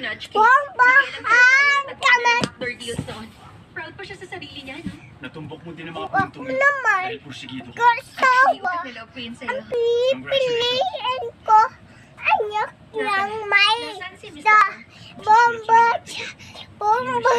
grudge case. Bombahan kami. After deals noon. Proud pa siya sa sarili niya, no? Natumbok mo din ang mga Ako puntong yun naman. dahil porsigido ka. Actually, Kasama. nilove ko yun sa'yo. Ang pipiliin ko. Anak lang may Nasaan si Mr. da. Tom? Bomba.